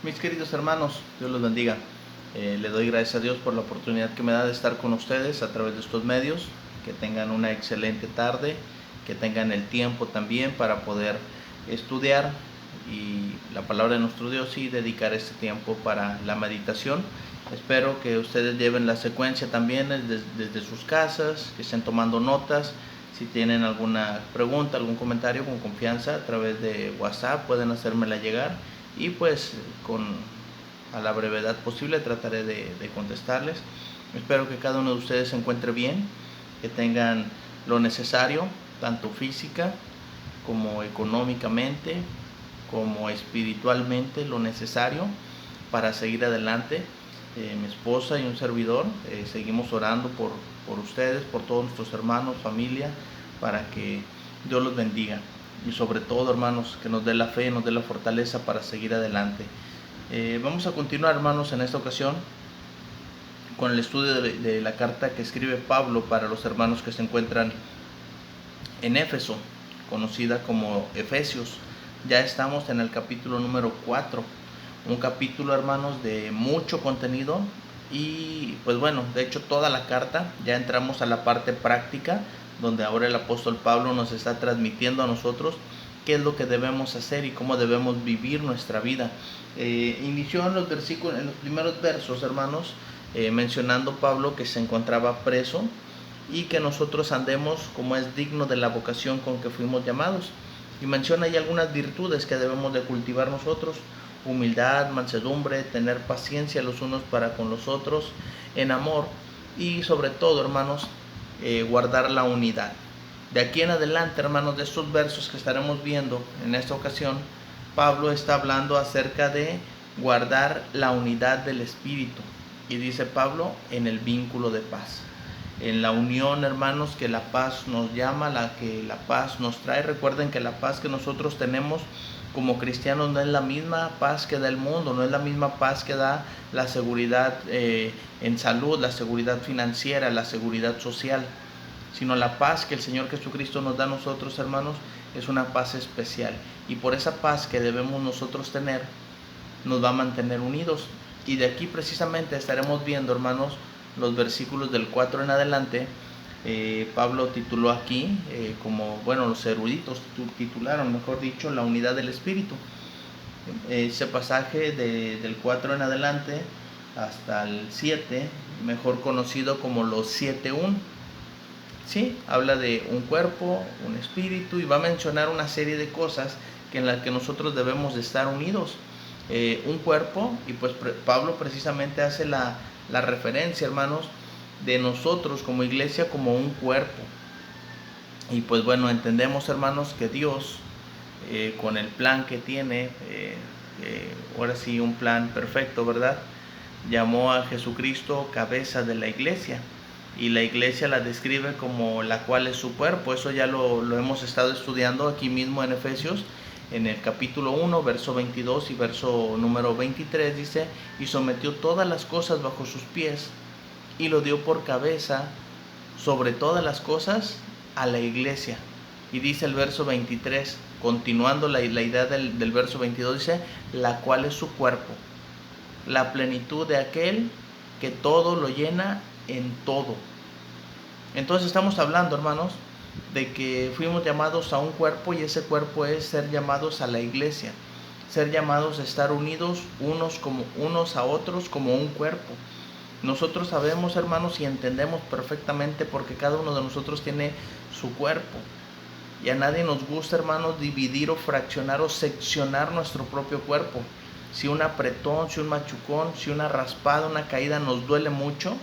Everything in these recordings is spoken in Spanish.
Mis queridos hermanos, Dios los bendiga. Le doy gracias a Dios por la oportunidad que me da de estar con ustedes a través de estos medios. Que tengan una excelente tarde, que tengan el tiempo también para poder estudiar y la palabra de nuestro Dios y dedicar este tiempo para la meditación. Espero que ustedes lleven la secuencia también desde sus casas, que estén tomando notas. Si tienen alguna pregunta, algún comentario, con confianza a través de WhatsApp pueden hacérmela llegar y pues a la brevedad posible trataré de contestarles. Espero que cada uno de ustedes se encuentre bien, que tengan lo necesario, tanto física como económicamente, como espiritualmente, lo necesario para seguir adelante. Mi esposa y un servidor seguimos orando por ustedes, por todos nuestros hermanos, familia, para que Dios los bendiga. Y sobre todo, hermanos, que nos dé la fe, nos dé la fortaleza para seguir adelante. Vamos a continuar, hermanos, en esta ocasión con el estudio de la carta que escribe Pablo para los hermanos que se encuentran en Éfeso, conocida como Efesios. Ya estamos en el capítulo número 4, un capítulo, hermanos, de mucho contenido y pues bueno, de hecho toda la carta. Ya entramos a la parte práctica, donde ahora el apóstol Pablo nos está transmitiendo a nosotros qué es lo que debemos hacer y cómo debemos vivir nuestra vida. Inició en los primeros versos, hermanos, mencionando Pablo que se encontraba preso y que nosotros andemos como es digno de la vocación con que fuimos llamados. Y menciona ahí algunas virtudes que debemos de cultivar nosotros: humildad, mansedumbre, tener paciencia los unos para con los otros, en amor y sobre todo, hermanos, guardar la unidad. De aquí en adelante, hermanos, de estos versos que estaremos viendo en esta ocasión, Pablo está hablando acerca de guardar la unidad del Espíritu. Y dice Pablo, en el vínculo de paz. En la unión, hermanos, que la paz nos llama, la que la paz nos trae. Recuerden que la paz que nosotros tenemos como cristianos no es la misma paz que da el mundo, no es la misma paz que da la seguridad en salud, la seguridad financiera, la seguridad social, sino la paz que el Señor Jesucristo nos da a nosotros, hermanos, es una paz especial. Y por esa paz que debemos nosotros tener, nos va a mantener unidos. Y de aquí precisamente estaremos viendo, hermanos, los versículos del 4 en adelante. Pablo tituló aquí, como, bueno, los eruditos titularon, mejor dicho, la unidad del Espíritu. Ese pasaje del 4 en adelante hasta el 7, mejor conocido como los 7-1. Sí, habla de un cuerpo, un espíritu, y va a mencionar una serie de cosas en las que nosotros debemos de estar unidos. Un cuerpo, y pues Pablo precisamente hace la referencia, hermanos, de nosotros como iglesia como un cuerpo. Y pues bueno, entendemos, hermanos, que Dios, con el plan que tiene, ahora sí, un plan perfecto, ¿verdad?, llamó a Jesucristo cabeza de la iglesia, y la iglesia la describe como la cual es su cuerpo. Eso ya lo hemos estado estudiando aquí mismo en Efesios, en el capítulo 1, verso 22 y verso número 23, dice: y sometió todas las cosas bajo sus pies, y lo dio por cabeza sobre todas las cosas a la iglesia. Y dice el verso 23, continuando la idea del verso 22, dice: la cual es su cuerpo, la plenitud de aquel que todo lo llena en todo. Entonces estamos hablando, hermanos, de que fuimos llamados a un cuerpo, y ese cuerpo es ser llamados a la iglesia, ser llamados a estar unidos unos a otros como un cuerpo. Nosotros sabemos, hermanos, y entendemos perfectamente, porque cada uno de nosotros tiene su cuerpo, y a nadie nos gusta, hermanos, dividir o fraccionar o seccionar nuestro propio cuerpo. Si un apretón, si un machucón, si una raspada, una caída nos duele mucho,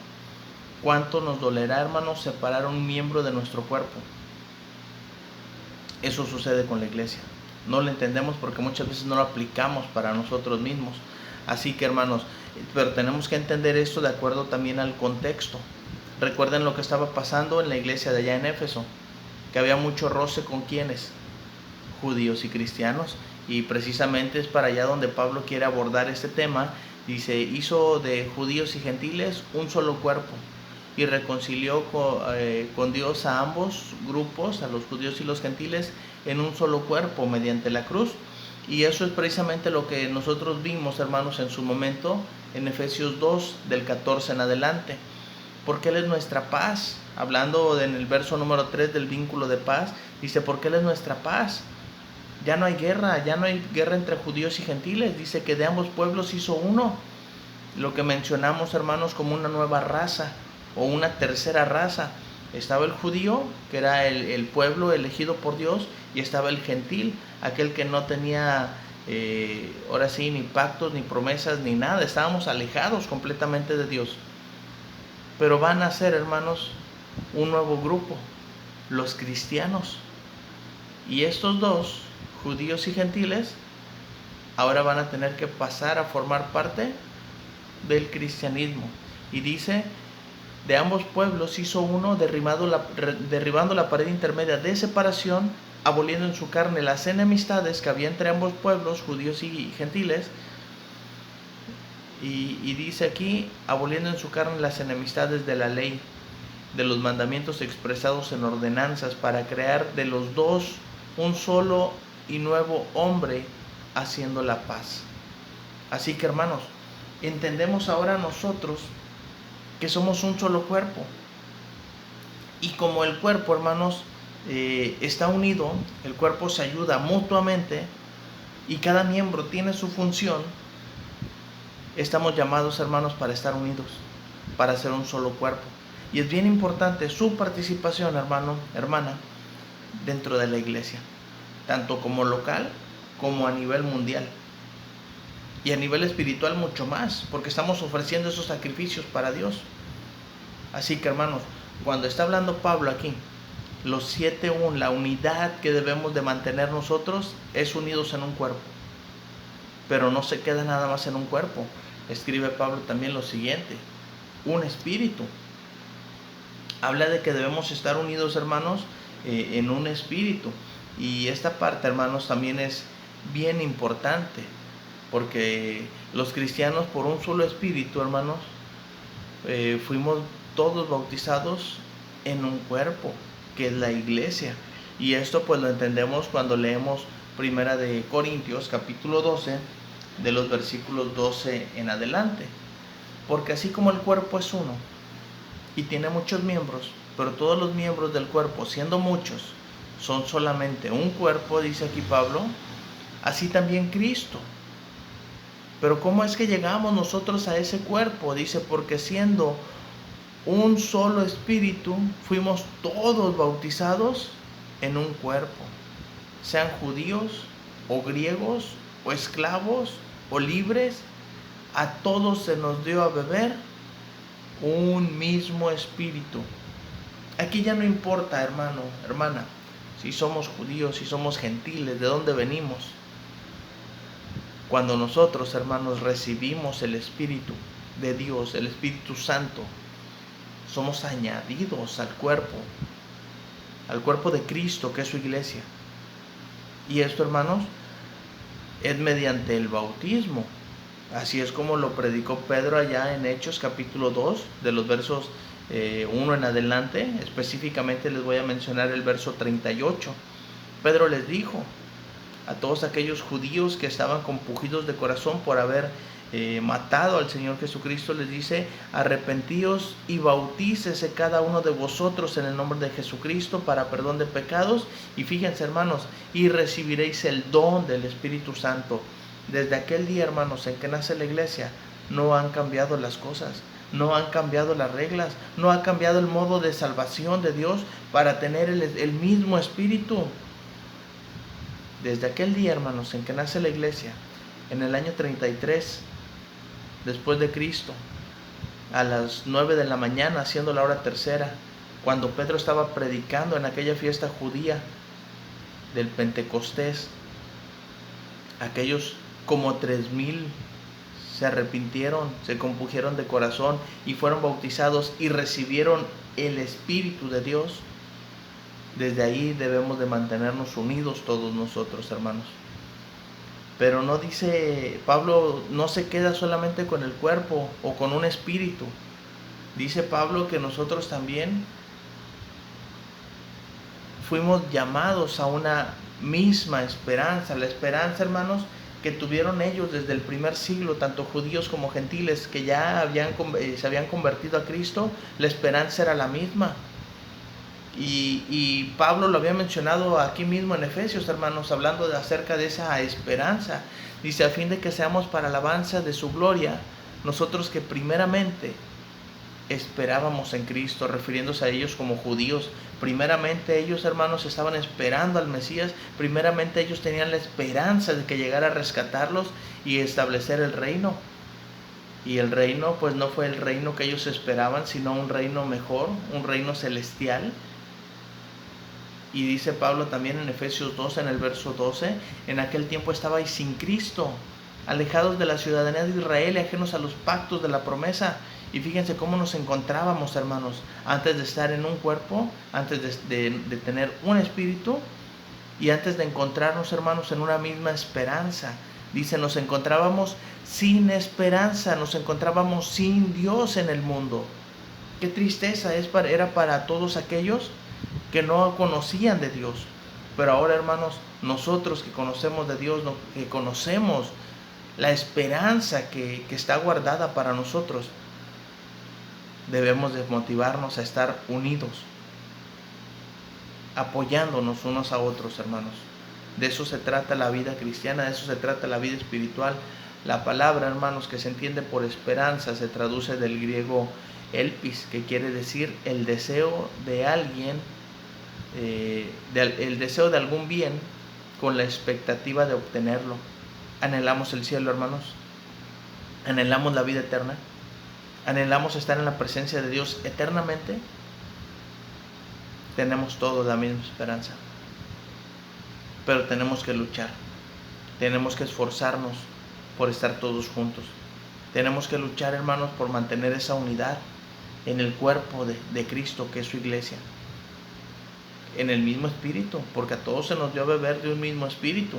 ¿cuánto nos dolerá, hermanos, separar un miembro de nuestro cuerpo? Eso sucede con la iglesia. No lo entendemos porque muchas veces no lo aplicamos para nosotros mismos. Así que, hermanos, pero tenemos que entender esto de acuerdo también al contexto. Recuerden lo que estaba pasando en la iglesia de allá en Éfeso, que había mucho roce con quienes, judíos y cristianos, y precisamente es para allá donde Pablo quiere abordar este tema. Dice: hizo de judíos y gentiles un solo cuerpo, y reconcilió con Dios a ambos grupos, a los judíos y los gentiles, en un solo cuerpo mediante la cruz, Y eso es precisamente lo que nosotros vimos, hermanos, en su momento, en Efesios 2, del 14 en adelante. Porque Él es nuestra paz. Hablando en el verso número 3 del vínculo de paz, dice, porque Él es nuestra paz. Ya no hay guerra entre judíos y gentiles. Dice que de ambos pueblos hizo uno. Lo que mencionamos, hermanos, como una nueva raza o una tercera raza. Estaba el judío, que era el pueblo elegido por Dios, y estaba el gentil, aquel que no tenía, ahora sí, ni pactos, ni promesas, ni nada. Estábamos alejados completamente de Dios. Pero van a ser, hermanos, un nuevo grupo, los cristianos. Y estos dos, judíos y gentiles, ahora van a tener que pasar a formar parte del cristianismo. Y dice, de ambos pueblos hizo uno, derribando la pared intermedia de separación, aboliendo en su carne las enemistades que había entre ambos pueblos, judíos y gentiles. Y dice aquí, aboliendo en su carne las enemistades de la ley, de los mandamientos expresados en ordenanzas, para crear de los dos un solo y nuevo hombre, haciendo la paz. Así que, hermanos, entendemos ahora nosotros que somos un solo cuerpo. Y como el cuerpo, hermanos, está unido, el cuerpo se ayuda mutuamente y cada miembro tiene su función, estamos llamados, hermanos, para estar unidos, para ser un solo cuerpo. Y es bien importante su participación, hermano, hermana, dentro de la iglesia, tanto como local como a nivel mundial. Y a nivel espiritual mucho más, porque estamos ofreciendo esos sacrificios para Dios. Así que, hermanos, cuando está hablando Pablo aquí, los 7 la unidad que debemos de mantener nosotros es unidos en un cuerpo. Pero no se queda nada más en un cuerpo. Escribe Pablo también lo siguiente, un espíritu. Habla de que debemos estar unidos, hermanos, en un espíritu. Y esta parte, hermanos, también es bien importante, porque los cristianos, por un solo espíritu, hermanos, fuimos todos bautizados en un cuerpo, que es la iglesia. Y esto pues lo entendemos cuando leemos Primera de Corintios, capítulo 12, de los versículos 12 en adelante. Porque así como el cuerpo es uno y tiene muchos miembros, pero todos los miembros del cuerpo, siendo muchos, son solamente un cuerpo, dice aquí Pablo, así también Cristo. Pero ¿cómo es que llegamos nosotros a ese cuerpo? Dice, porque siendo un solo espíritu, fuimos todos bautizados en un cuerpo, sean judíos o griegos o esclavos o libres, a todos se nos dio a beber un mismo espíritu. Aquí ya no importa, hermano, hermana, si somos judíos, si somos gentiles, de dónde venimos. Cuando nosotros, hermanos, recibimos el Espíritu de Dios, el Espíritu Santo, somos añadidos al cuerpo de Cristo, que es su iglesia. Y esto, hermanos, es mediante el bautismo. Así es como lo predicó Pedro allá en Hechos capítulo 2, de los versos 1 en adelante. Específicamente les voy a mencionar el verso 38. Pedro les dijo a todos aquellos judíos que estaban compungidos de corazón por haber matado al Señor Jesucristo, les dice, arrepentíos y bautícese cada uno de vosotros en el nombre de Jesucristo para perdón de pecados, y fíjense, hermanos, y recibiréis el don del Espíritu Santo. Desde aquel día, hermanos, en que nace la iglesia, no han cambiado las cosas, no han cambiado las reglas, no ha cambiado el modo de salvación de Dios para tener el mismo Espíritu. Desde aquel día, hermanos, en que nace la iglesia, en el año 33, después de Cristo, a las 9 de la mañana, siendo la hora tercera, cuando Pedro estaba predicando en aquella fiesta judía del Pentecostés, aquellos como 3,000 se arrepintieron, se compungieron de corazón y fueron bautizados y recibieron el Espíritu de Dios. Desde ahí debemos de mantenernos unidos todos nosotros, hermanos. Pero no dice, Pablo no se queda solamente con el cuerpo o con un espíritu. Dice Pablo que nosotros también fuimos llamados a una misma esperanza, la esperanza, hermanos, que tuvieron ellos desde el primer siglo, tanto judíos como gentiles, que ya se habían convertido a Cristo. La esperanza era la misma. Y Pablo lo había mencionado aquí mismo en Efesios, hermanos, hablando acerca de esa esperanza. Dice, a fin de que seamos para alabanza de su gloria, nosotros que primeramente esperábamos en Cristo, refiriéndose a ellos como judíos. Primeramente ellos, hermanos, estaban esperando al Mesías. Primeramente ellos tenían la esperanza de que llegara a rescatarlos y establecer el reino. Y el reino, pues no fue el reino que ellos esperaban, sino un reino mejor, un reino celestial. Y dice Pablo también en Efesios 12, en el verso 12, en aquel tiempo estabais sin Cristo, alejados de la ciudadanía de Israel y ajenos a los pactos de la promesa. Y fíjense cómo nos encontrábamos, hermanos, antes de estar en un cuerpo, antes de tener un espíritu, y antes de encontrarnos, hermanos, en una misma esperanza. Dice, nos encontrábamos sin esperanza, nos encontrábamos sin Dios en el mundo. Qué tristeza era para todos aquellos que no conocían de Dios. Pero ahora, hermanos, nosotros que conocemos de Dios, que conocemos la esperanza que está guardada para nosotros, debemos de motivarnos a estar unidos, apoyándonos unos a otros, hermanos. De eso se trata la vida cristiana, de eso se trata la vida espiritual. La palabra, hermanos, que se entiende por esperanza se traduce del griego elpis, que quiere decir el deseo de alguien, el deseo de algún bien con la expectativa de obtenerlo. Anhelamos el cielo, hermanos. Anhelamos la vida eterna. Anhelamos estar en la presencia de Dios eternamente. Tenemos todos la misma esperanza, pero tenemos que luchar, tenemos que esforzarnos por estar todos juntos. Tenemos que luchar, hermanos, por mantener esa unidad en el cuerpo de Cristo, que es su iglesia, en el mismo espíritu, porque a todos se nos dio a beber de un mismo espíritu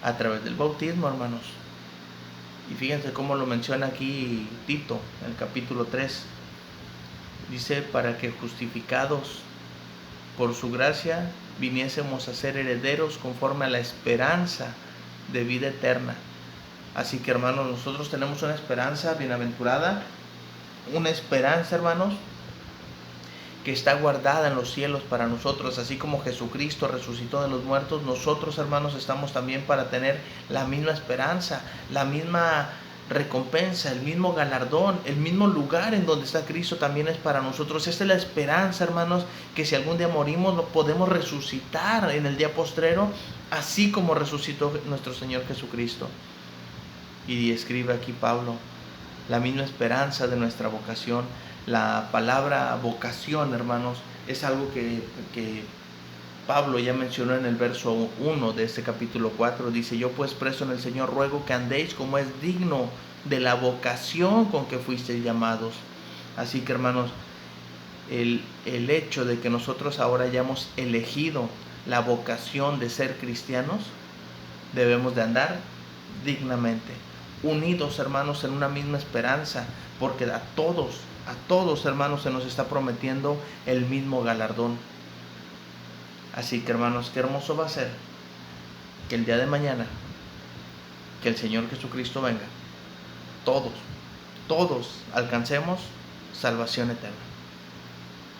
a través del bautismo, hermanos. Y fíjense cómo lo menciona aquí Tito, en el capítulo 3. Dice, para que justificados por su gracia viniésemos a ser herederos conforme a la esperanza de vida eterna. Así que, hermanos, nosotros tenemos una esperanza bienaventurada, una esperanza, hermanos, que está guardada en los cielos para nosotros. Así como Jesucristo resucitó de los muertos, nosotros, hermanos, estamos también para tener la misma esperanza, la misma recompensa, el mismo galardón, el mismo lugar en donde está Cristo también es para nosotros. Esta es la esperanza, hermanos, que si algún día morimos, lo podemos resucitar en el día postrero, así como resucitó nuestro Señor Jesucristo. Y escribe aquí Pablo, la misma esperanza de nuestra vocación. La palabra vocación, hermanos, es algo que Pablo ya mencionó en el verso 1 de este capítulo 4. Dice, yo pues preso en el Señor ruego que andéis como es digno de la vocación con que fuisteis llamados. Así que, hermanos, el hecho de que nosotros ahora hayamos elegido la vocación de ser cristianos, debemos de andar dignamente, unidos, hermanos, en una misma esperanza, porque a todos, hermanos, se nos está prometiendo el mismo galardón. Así que, hermanos, qué hermoso va a ser que el día de mañana, que el Señor Jesucristo venga, todos alcancemos salvación eterna.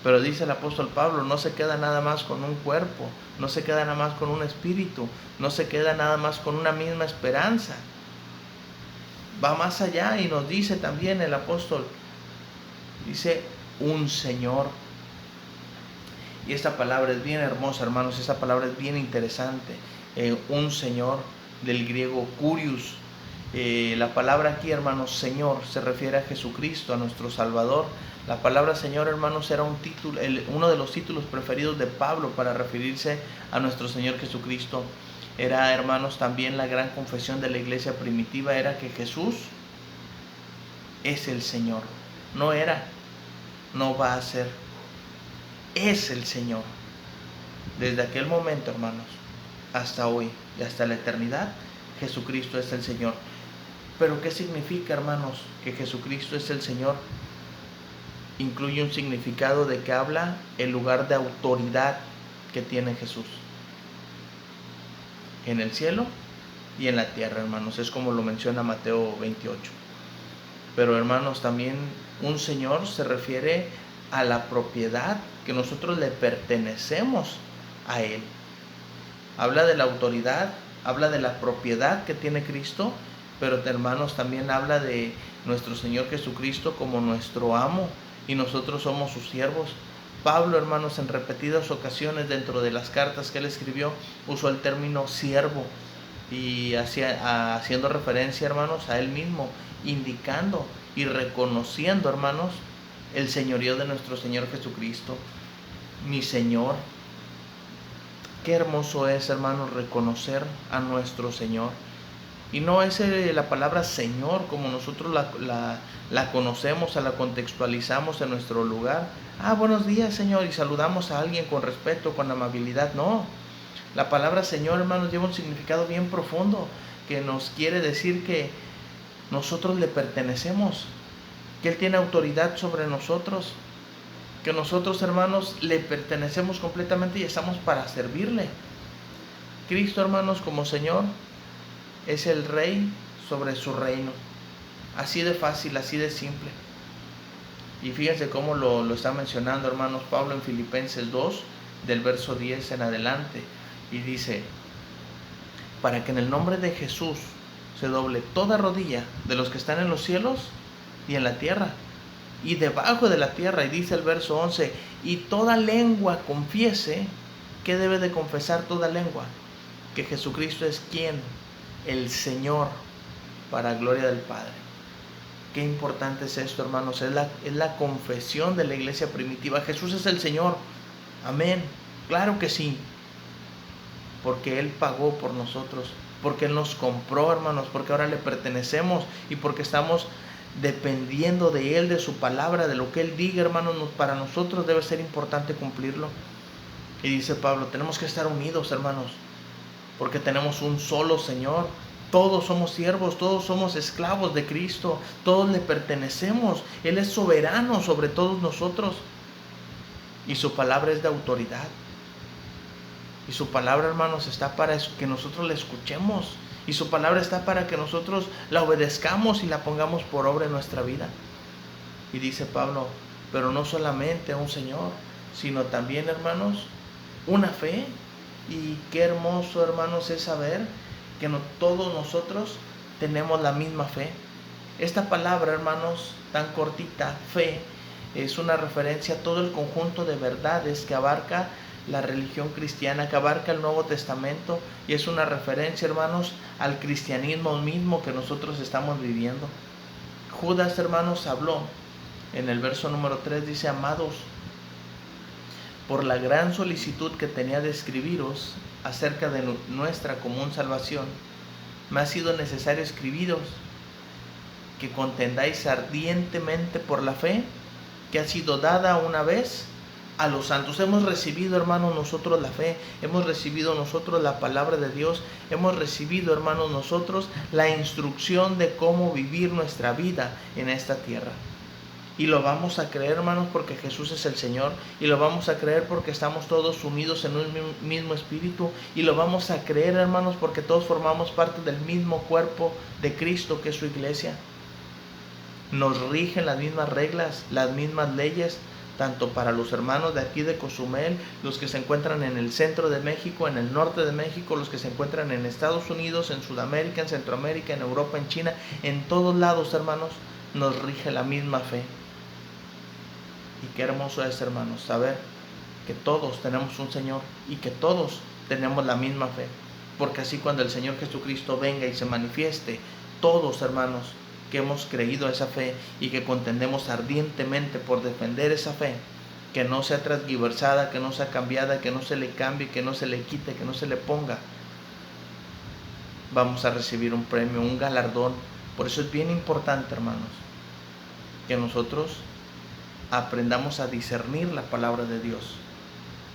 Pero dice el apóstol Pablo, no se queda nada más con un cuerpo, no se queda nada más con un espíritu, no se queda nada más con una misma esperanza. Va más allá y nos dice también el apóstol, dice un Señor. Y esta palabra es bien hermosa, hermanos, esta palabra es bien interesante. Un Señor, del griego kurios. La palabra aquí, hermanos, Señor, se refiere a Jesucristo, a nuestro Salvador. La palabra Señor, hermanos, era uno de los títulos preferidos de Pablo para referirse a nuestro Señor Jesucristo. Era, hermanos, también la gran confesión de la iglesia primitiva, era que Jesús es el Señor. No era, no va a ser, es el Señor. Desde aquel momento, hermanos, hasta hoy y hasta la eternidad, Jesucristo es el Señor. Pero ¿qué significa, hermanos, que Jesucristo es el Señor? Incluye un significado de que habla el lugar de autoridad que tiene Jesús. en el cielo y en la tierra, hermanos. Es como lo menciona Mateo 28. Pero, hermanos, también un Señor se refiere a la propiedad que nosotros le pertenecemos a Él. Habla de la autoridad, habla de la propiedad que tiene Cristo, pero, hermanos, también habla de nuestro Señor Jesucristo como nuestro amo, y nosotros somos sus siervos. Pablo, hermanos, en repetidas ocasiones dentro de las cartas que él escribió, usó el término siervo, y haciendo referencia, hermanos, a él mismo, indicando y reconociendo, hermanos, el señorío de nuestro Señor Jesucristo. Mi Señor. Qué hermoso es, hermanos, reconocer a nuestro Señor. Y no es la palabra Señor como nosotros la conocemos, la contextualizamos en nuestro lugar. Buenos días, Señor, y saludamos a alguien con respeto, con amabilidad. No, la palabra Señor, hermanos, lleva un significado bien profundo, que nos quiere decir que nosotros le pertenecemos, que Él tiene autoridad sobre nosotros, que nosotros, hermanos, le pertenecemos completamente y estamos para servirle. Cristo, hermanos, como Señor, es el Rey sobre su reino. Así de fácil, así de simple. Y fíjense cómo lo está mencionando, hermanos, Pablo en Filipenses 2, del verso 10 en adelante. Y dice: para que en el nombre de Jesús se doble toda rodilla de los que están en los cielos y en la tierra y debajo de la tierra. Y dice el verso 11: y toda lengua confiese. ¿Qué debe de confesar toda lengua? Que Jesucristo es quien, el Señor, para gloria del Padre. Qué importante es esto, hermanos. Es la confesión de la iglesia primitiva. Jesús es el Señor. Amén. Claro que sí. Porque Él pagó por nosotros. Porque Él nos compró, hermanos. Porque ahora le pertenecemos. Y porque estamos dependiendo de Él, de su palabra, de lo que Él diga, hermanos. Para nosotros debe ser importante cumplirlo. Y dice Pablo, tenemos que estar unidos, hermanos. Porque tenemos un solo Señor. Todos somos siervos, todos somos esclavos de Cristo, todos le pertenecemos. Él es soberano sobre todos nosotros. Y su palabra es de autoridad. Y su palabra, hermanos, está para que nosotros la escuchemos. Y su palabra está para que nosotros la obedezcamos y la pongamos por obra en nuestra vida. Y dice Pablo, pero no solamente un Señor, sino también, hermanos, una fe. Y qué hermoso, hermanos, es saber que todos nosotros tenemos la misma fe. Esta palabra, hermanos, tan cortita, fe, es una referencia a todo el conjunto de verdades que abarca la religión cristiana, que abarca el Nuevo Testamento, y es una referencia, hermanos, al cristianismo mismo que nosotros estamos viviendo. Judas, hermanos, habló en el verso número 3, dice: amados, por la gran solicitud que tenía de escribiros acerca de nuestra común salvación, me ha sido necesario escribiros que contendáis ardientemente por la fe que ha sido dada una vez a los santos. Hemos recibido, hermanos, nosotros la fe, hemos recibido nosotros la palabra de Dios, hemos recibido, hermanos, nosotros la instrucción de cómo vivir nuestra vida en esta tierra. Y lo vamos a creer, hermanos, porque Jesús es el Señor. Y lo vamos a creer porque estamos todos unidos en un mismo espíritu. Y lo vamos a creer, hermanos, porque todos formamos parte del mismo cuerpo de Cristo, que es su iglesia. Nos rigen las mismas reglas, las mismas leyes, tanto para los hermanos de aquí de Cozumel, los que se encuentran en el centro de México, en el norte de México, los que se encuentran en Estados Unidos, en Sudamérica, en Centroamérica, en Europa, en China. En todos lados, hermanos, nos rige la misma fe. Y qué hermoso es, hermanos, saber que todos tenemos un Señor y que todos tenemos la misma fe. Porque así cuando el Señor Jesucristo venga y se manifieste, todos, hermanos, que hemos creído esa fe y que contendemos ardientemente por defender esa fe, que no sea transgiversada, que no sea cambiada, que no se le cambie, que no se le quite, que no se le ponga, vamos a recibir un premio, un galardón. Por eso es bien importante, hermanos, que nosotros aprendamos a discernir la palabra de Dios,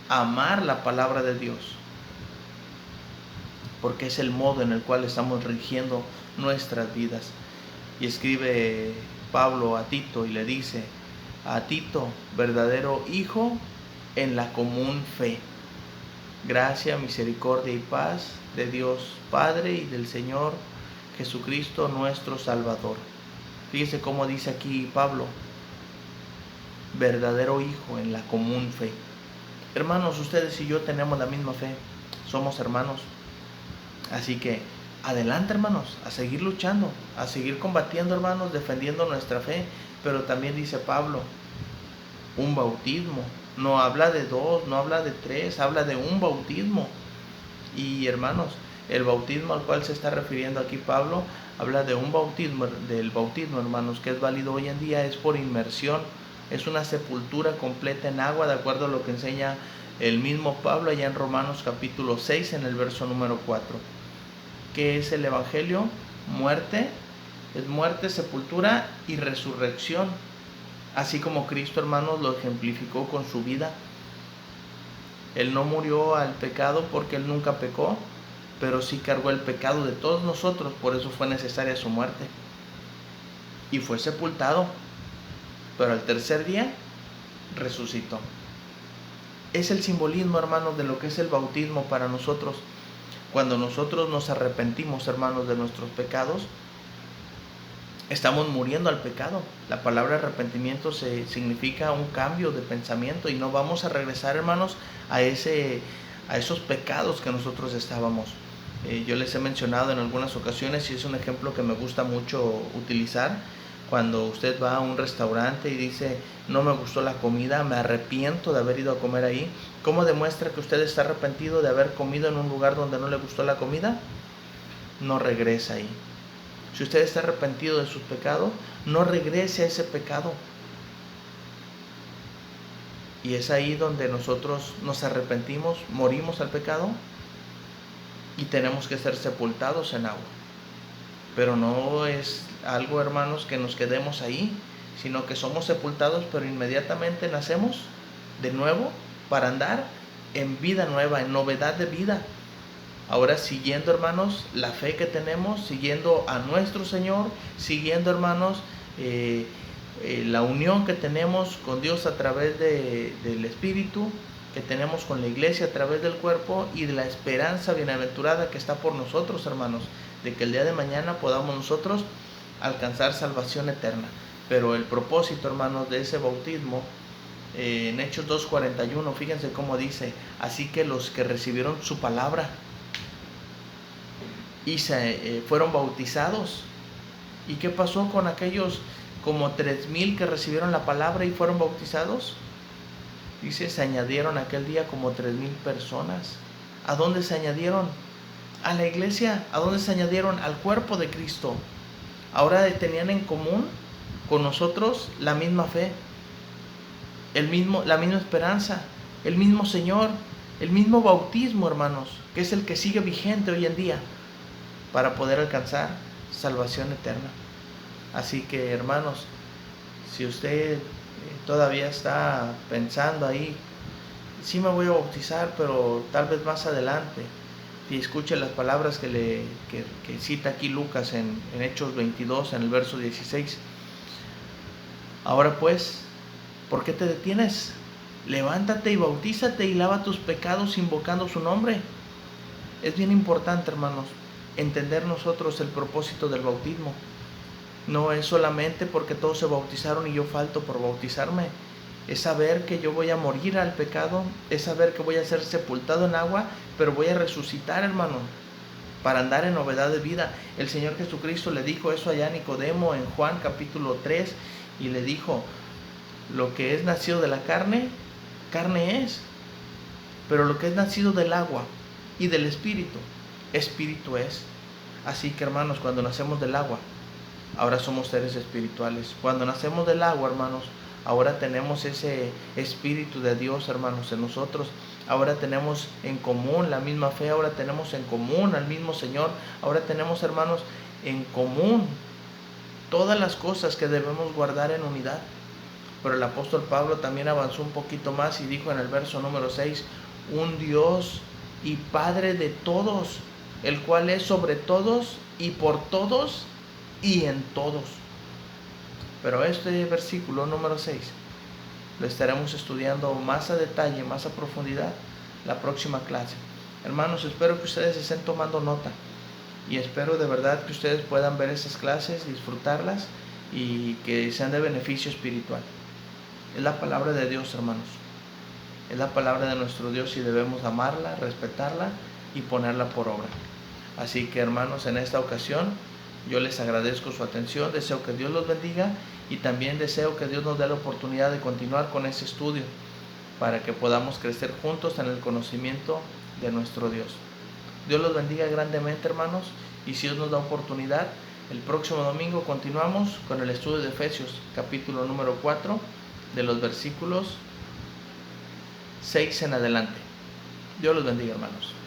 a amar la palabra de Dios, porque es el modo en el cual estamos rigiendo nuestras vidas. Y escribe Pablo a Tito y le dice: a Tito, verdadero hijo en la común fe. Gracia, misericordia y paz de Dios Padre y del Señor Jesucristo nuestro Salvador. Fíjese cómo dice aquí Pablo, verdadero hijo en la común fe. Hermanos, ustedes y yo tenemos la misma fe, somos hermanos. Así que adelante, hermanos, a seguir luchando, a seguir combatiendo, hermanos, defendiendo nuestra fe. Pero también dice Pablo, un bautismo. No habla de dos, no habla de tres, habla de un bautismo. Y hermanos, el bautismo al cual se está refiriendo aquí Pablo, habla de un bautismo, del bautismo, hermanos, que es válido hoy en día, es por inmersión. Es una sepultura completa en agua, de acuerdo a lo que enseña el mismo Pablo allá en Romanos capítulo 6, en el verso número 4. ¿Qué es el Evangelio? Muerte, es muerte, sepultura y resurrección. Así como Cristo, hermanos, lo ejemplificó con su vida. Él no murió al pecado porque Él nunca pecó, pero sí cargó el pecado de todos nosotros, por eso fue necesaria su muerte. Y fue sepultado, pero al tercer día resucitó. Es el simbolismo, hermanos, de lo que es el bautismo para nosotros. Cuando nosotros nos arrepentimos, hermanos, de nuestros pecados, estamos muriendo al pecado. La palabra arrepentimiento significa un cambio de pensamiento y no vamos a regresar, hermanos, a esos pecados que nosotros estábamos. Yo les he mencionado en algunas ocasiones y es un ejemplo que me gusta mucho utilizar. Cuando usted va a un restaurante y dice, no me gustó la comida, me arrepiento de haber ido a comer ahí. ¿Cómo demuestra que usted está arrepentido de haber comido en un lugar donde no le gustó la comida? No regresa ahí. Si usted está arrepentido de sus pecados, no regrese a ese pecado. Y es ahí donde nosotros nos arrepentimos, morimos al pecado y tenemos que ser sepultados en agua. Pero no es algo, hermanos, que nos quedemos ahí, sino que somos sepultados, pero inmediatamente nacemos de nuevo para andar en vida nueva, en novedad de vida. Ahora siguiendo, hermanos, la fe que tenemos, siguiendo a nuestro Señor, siguiendo, hermanos, la unión que tenemos con Dios a través del Espíritu, que tenemos con la iglesia a través del cuerpo y de la esperanza bienaventurada que está por nosotros, hermanos, de que el día de mañana podamos nosotros alcanzar salvación eterna. Pero el propósito, hermanos, de ese bautismo, en Hechos 2:41, fíjense cómo dice, así que los que recibieron su palabra y fueron bautizados. ¿Y qué pasó con aquellos como 3,000 que recibieron la palabra y fueron bautizados? Dice, se añadieron aquel día como 3,000 personas. ¿A dónde se añadieron? A la iglesia. ¿A dónde se añadieron? Al cuerpo de Cristo. Ahora tenían en común con nosotros la misma fe, la misma esperanza, el mismo Señor, el mismo bautismo, hermanos, que es el que sigue vigente hoy en día para poder alcanzar salvación eterna. Así que, hermanos, si usted todavía está pensando ahí, sí me voy a bautizar, pero tal vez más adelante, y escuche las palabras que cita aquí Lucas en Hechos 22, en el verso 16. Ahora pues, ¿por qué te detienes? Levántate y bautízate y lava tus pecados invocando su nombre. Es bien importante, hermanos, entender nosotros el propósito del bautismo. No es solamente porque todos se bautizaron y yo falto por bautizarme. Es saber que yo voy a morir al pecado, es saber que voy a ser sepultado en agua, pero voy a resucitar, hermano, para andar en novedad de vida. El Señor Jesucristo le dijo eso allá a Nicodemo en Juan capítulo 3 y le dijo, lo que es nacido de la carne, carne es, pero lo que es nacido del agua y del Espíritu, Espíritu es. Así que, hermanos, cuando nacemos del agua, ahora somos seres espirituales. Cuando nacemos del agua, hermanos, ahora tenemos ese Espíritu de Dios, hermanos, en nosotros. Ahora tenemos en común la misma fe, ahora tenemos en común al mismo Señor. Ahora tenemos, hermanos, en común todas las cosas que debemos guardar en unidad. Pero el apóstol Pablo también avanzó un poquito más y dijo en el verso número 6, un Dios y Padre de todos, el cual es sobre todos y por todos y en todos. Pero este versículo número 6 lo estaremos estudiando más a detalle, más a profundidad, la próxima clase. Hermanos, espero que ustedes estén tomando nota y espero de verdad que ustedes puedan ver esas clases, disfrutarlas y que sean de beneficio espiritual. Es la palabra de Dios, hermanos. Es la palabra de nuestro Dios y debemos amarla, respetarla y ponerla por obra. Así que, hermanos, en esta ocasión yo les agradezco su atención, deseo que Dios los bendiga y también deseo que Dios nos dé la oportunidad de continuar con este estudio para que podamos crecer juntos en el conocimiento de nuestro Dios. Dios los bendiga grandemente, hermanos, y si Dios nos da oportunidad, el próximo domingo continuamos con el estudio de Efesios, capítulo número 4, de los versículos 6 en adelante. Dios los bendiga, hermanos.